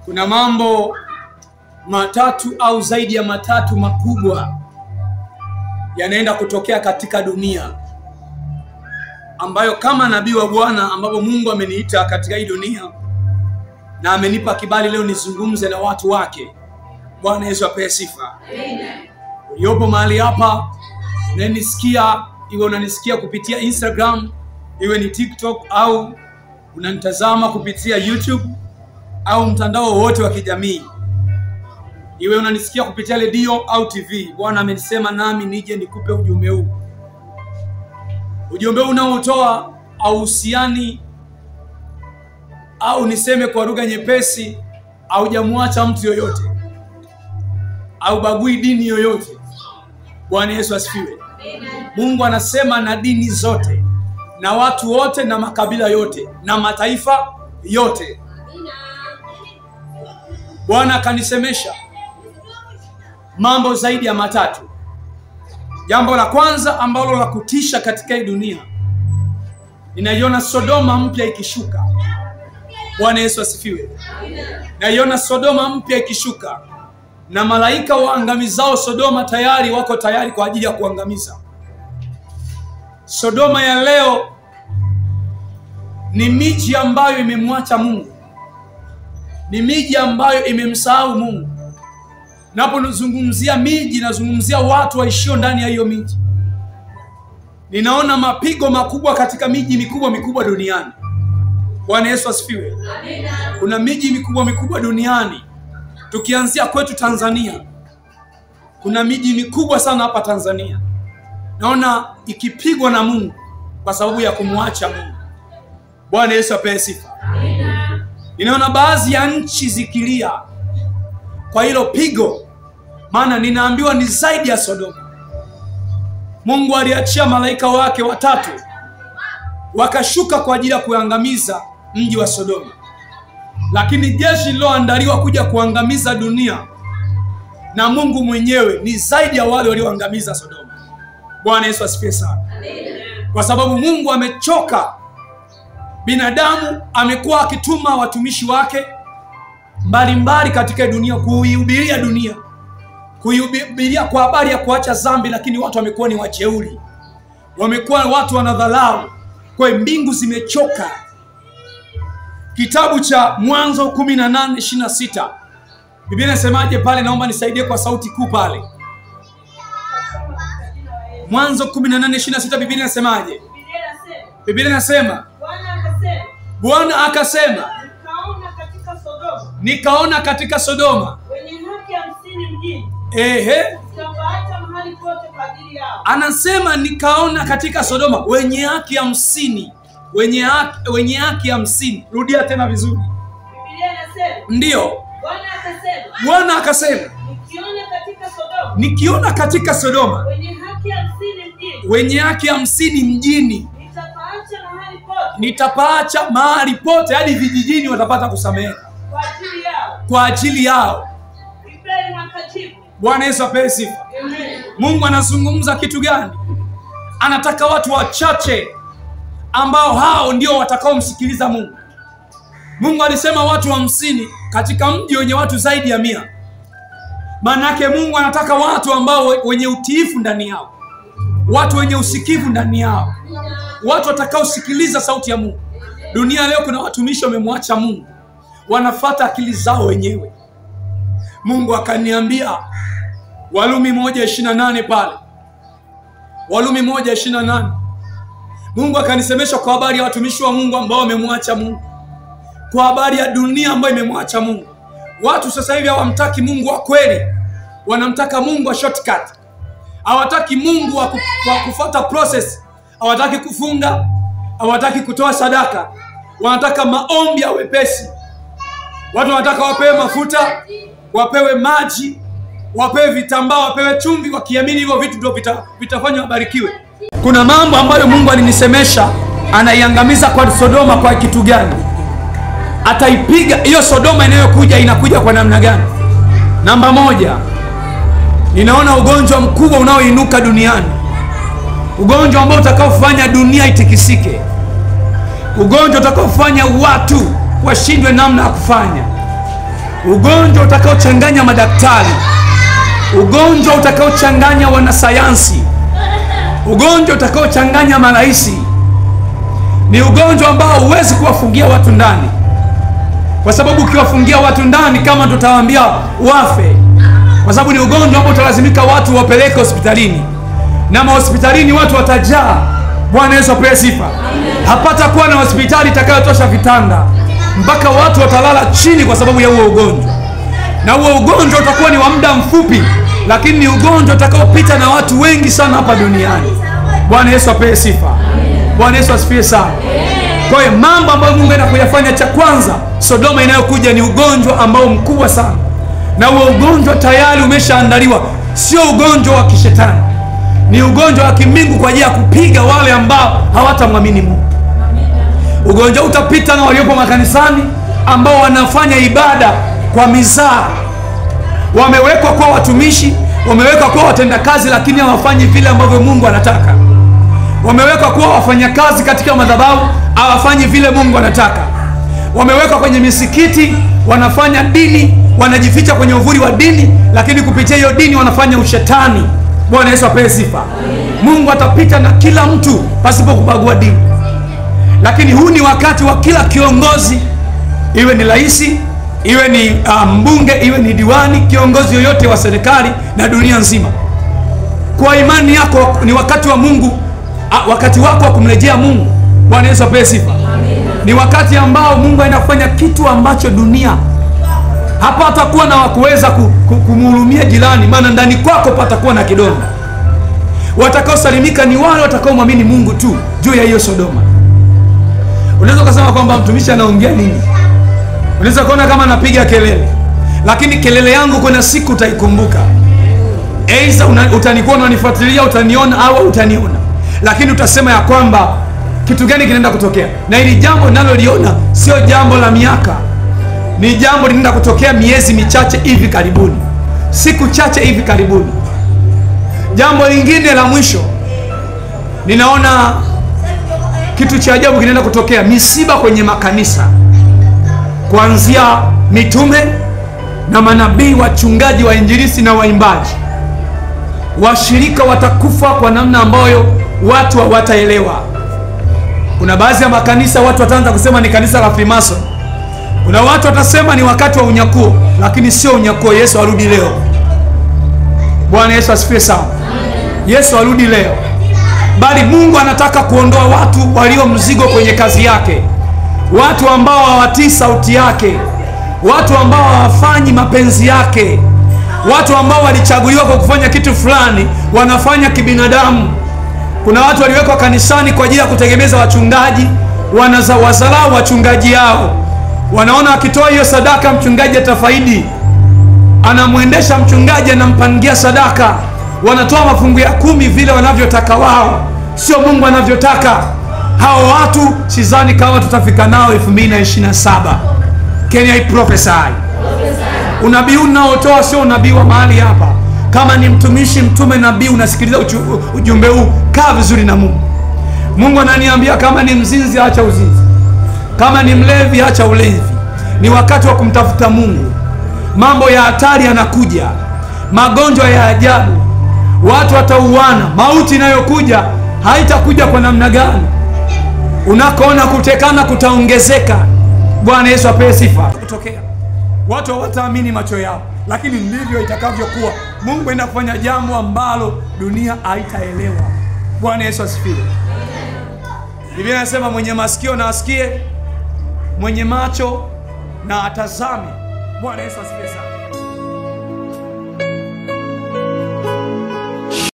Kuna mambo matatu au zaidi ya matatu makubwa yanaenda kutokea katika dunia, ambayo kama nabii wa Bwana ambapo Mungu ameniita katika hii dunia na amenipa kibali leo nizungumze na watu wake. Bwana Yesu apewe sifa. Amen. Uliyopo mahali hapa na nisikia, iwe unanisikia kupitia Instagram, iwe ni TikTok, au unanitazama kupitia YouTube au mtandao wote wa kijamii, iwe unanisikia kupitia redio au TV, Bwana amenisema nami nije nikupe ujumbe huu. Ujumbe unaotoa au husiani, au niseme kwa lugha nyepesi, au jamwacha mtu yoyote, au bagui dini yoyote. Bwana Yesu asifiwe. Mungu anasema na dini zote, na watu wote, na makabila yote, na mataifa yote. Bwana akanisemesha mambo zaidi ya matatu. Jambo la kwanza ambalo la kutisha katika hii dunia, ninaiona Sodoma mpya ikishuka. Bwana Yesu asifiwe. Naiona Sodoma mpya ikishuka, na malaika waangamizao Sodoma tayari wako tayari kwa ajili ya kuangamiza. Sodoma ya leo ni miji ambayo imemwacha Mungu, ni miji ambayo imemsahau Mungu. Napozungumzia miji, nazungumzia watu waishio ndani ya hiyo miji. Ninaona mapigo makubwa katika miji mikubwa duniani. Bwana Yesu asifiwe. Amina. Kuna miji mikubwa duniani. Tukianzia kwetu Tanzania, kuna miji mikubwa sana hapa Tanzania, naona ikipigwa na Mungu kwa sababu ya kumwacha Mungu. Bwana Yesu apewe sifa. Amina. Ninaona baadhi ya nchi zikilia kwa hilo pigo, maana ninaambiwa ni zaidi ya Sodoma. Mungu aliachia malaika wake watatu wakashuka kwa ajili ya kuangamiza mji wa Sodoma, lakini jeshi liloandaliwa kuja kuangamiza dunia na Mungu mwenyewe ni zaidi ya wale walioangamiza Sodoma. Bwana Yesu asifiwe sana. Kwa sababu Mungu amechoka. Binadamu amekuwa akituma watumishi wake mbalimbali katika dunia kuihubiria dunia, kuihubiria kwa habari ya kuacha dhambi, lakini watu wamekuwa ni wajeuri, wamekuwa watu wanadhalau, kwa mbingu zimechoka. Kitabu cha Mwanzo 18:26 Biblia inasemaje pale? Naomba nisaidie kwa sauti kuu pale. Mwanzo 18:26 Biblia inasemaje? Biblia inasema Bwana akasema nikaona katika Sodoma wenye haki 50 mjini. Sitapaacha mahali pote kwa ajili yao. Anasema nikaona katika Sodoma wenye haki 50. Wenye haki 50. Rudia tena vizuri. Biblia inasema ndio. Bwana akasema nikiona katika Sodoma wenye haki 50 mjini. Nitapaacha mahali pote hadi vijijini watapata kusameheka kwa ajili yao. Bwana Yesu apewe sifa. Mungu anazungumza kitu gani? Anataka watu wachache ambao hao ndio watakaomsikiliza Mungu. Mungu alisema watu 50 katika mji wenye watu zaidi ya 100. Maana yake Mungu anataka watu ambao wenye utiifu ndani yao, watu wenye usikivu ndani yao, watu watakaosikiliza sauti ya Mungu. Dunia leo kuna watumishi wamemwacha Mungu, wanafuata akili zao wenyewe. Mungu akaniambia Walumi 1:28 pale. Walumi 1:28. Mungu akanisemesha kwa habari ya watumishi wa Mungu ambao wamemwacha Mungu, kwa habari ya dunia ambayo imemwacha Mungu. Watu sasa hivi hawamtaki Mungu wa kweli, wanamtaka Mungu wa shortcut. Hawataki Mungu wa kufuata process, hawataki kufunga, hawataki kutoa sadaka, wanataka maombi ya wepesi. Watu wanataka wapewe mafuta, wapewe maji, wapewe vitambaa, wapewe chumvi, wakiamini hivyo vitu ndio vitafanya wabarikiwe. Kuna mambo ambayo Mungu alinisemesha anaiangamiza kwa Sodoma. Kwa kitu gani? Ataipiga hiyo Sodoma inayokuja. Inakuja kwa namna gani? Namba 1, ninaona ugonjwa mkubwa unaoinuka duniani, ugonjwa ambao utakaofanya dunia itikisike, ugonjwa utakaofanya watu washindwe namna ya kufanya. ugonjwa utakaochanganya madaktari, ugonjwa utakaochanganya wanasayansi, ugonjwa utakaochanganya maraisi. Ni ugonjwa ambao huwezi kuwafungia watu ndani, kwa sababu ukiwafungia watu ndani kama tutawaambia wafe, kwa sababu ni ugonjwa ambao utalazimika watu wapeleke hospitalini, na mahospitalini watu watajaa. Bwana Yesu apewe sifa. Hapata kuwa na hospitali itakayotosha vitanda, mpaka watu watalala chini kwa sababu ya huo ugonjwa. Na huo ugonjwa utakuwa ni wa muda mfupi, lakini ni ugonjwa utakaopita na watu wengi sana hapa duniani. Bwana Yesu apewe sifa. Bwana Yesu asifiwe sana. Kwa hiyo mambo ambayo Mungu anaenda kuyafanya, cha kwanza, Sodoma inayokuja ni ugonjwa ambao mkubwa sana, na huo ugonjwa tayari umeshaandaliwa. Sio ugonjwa wa kishetani, ni ugonjwa wa kimbingu kwa ajili ya kupiga wale ambao hawatamwamini Mungu. Ugonjwa utapita na waliopo makanisani ambao wanafanya ibada kwa mizaa. Wamewekwa kwa watumishi, wamewekwa kwa watendakazi, lakini hawafanyi vile ambavyo Mungu anataka. Wamewekwa kuwa wafanyakazi katika madhabahu, hawafanyi vile Mungu anataka. Wamewekwa kwenye misikiti, wanafanya dini, wanajificha kwenye uvuli wa dini, lakini kupitia hiyo dini wanafanya ushetani. Bwana Yesu apewe sifa. Mungu atapita na kila mtu pasipo kubagua dini. Lakini huu ni wakati wa kila kiongozi, iwe ni rais, iwe ni mbunge, iwe ni diwani, kiongozi yoyote wa serikali na dunia nzima, kwa imani yako ni wakati wa Mungu, wakati wako wa kumrejea Mungu. Bwana Yesu apewe sifa. Ni wakati ambao Mungu anaenda kufanya kitu ambacho dunia hapata kuwa na wakuweza kumhurumia jirani, maana ndani kwako patakuwa na kidonda. Watakaosalimika ni wale watakaomwamini Mungu tu juu ya hiyo Sodoma. Unaweza kusema kwamba mtumishi anaongea nini? Unaweza kuona kama anapiga kelele, lakini kelele yangu kuna siku utaikumbuka. Aidha utanikuwa unanifuatilia, utaniona au utaniona, lakini utasema ya kwamba kitu gani kinaenda kutokea. Na hili jambo ninaloliona sio jambo la miaka, ni jambo linaenda kutokea miezi michache hivi karibuni, siku chache hivi karibuni. Jambo lingine la mwisho, ninaona kitu cha ajabu kinaenda kutokea. Misiba kwenye makanisa, kuanzia mitume na manabii, wachungaji, wainjilisti na waimbaji. Washirika watakufa kwa namna ambayo watu hawataelewa. Kuna baadhi ya makanisa watu wataanza kusema ni kanisa la Freemason. Kuna watu watasema ni wakati wa unyakuo, lakini sio unyakuo. Yesu arudi leo. Bwana Yesu asifiwe sana. Yesu arudi leo, bali Mungu anataka kuondoa watu walio mzigo kwenye kazi yake, watu ambao hawatii sauti yake, watu ambao hawafanyi mapenzi yake, watu ambao walichaguliwa kwa kufanya kitu fulani wanafanya kibinadamu. Kuna watu waliwekwa kanisani kwa ajili ya kutegemeza wachungaji, wazalau wachungaji yao. Wanaona akitoa hiyo sadaka mchungaji atafaidi, anamwendesha mchungaji, anampangia sadaka. Wanatoa mafungu ya 10 vile wanavyotaka wao, sio Mungu anavyotaka. Hao watu sidhani kama tutafika nao 2027. Can I prophesy? Unabii unaotoa sio unabii wa mahali hapa. Kama ni mtumishi, mtume, nabii, unasikiliza ujumbe huu, kaa vizuri na Mungu. Mungu ananiambia kama ni mzinzi, acha uzinzi. Kama ni mlevi, acha ulevi. Ni wakati wa kumtafuta Mungu. Mambo ya hatari yanakuja, magonjwa ya ajabu, watu watauana. Mauti inayokuja haitakuja kwa namna gani? Unakoona kutekana kutaongezeka. Bwana Yesu apewe sifa. Kutokea watu hawataamini macho yao, lakini ndivyo itakavyokuwa. Mungu anaenda kufanya jambo ambalo dunia haitaelewa. Bwana Yesu asifiwe. Biblia inasema mwenye masikio na asikie, mwenye macho na atazame. Bwana Yesu asifiwe sana.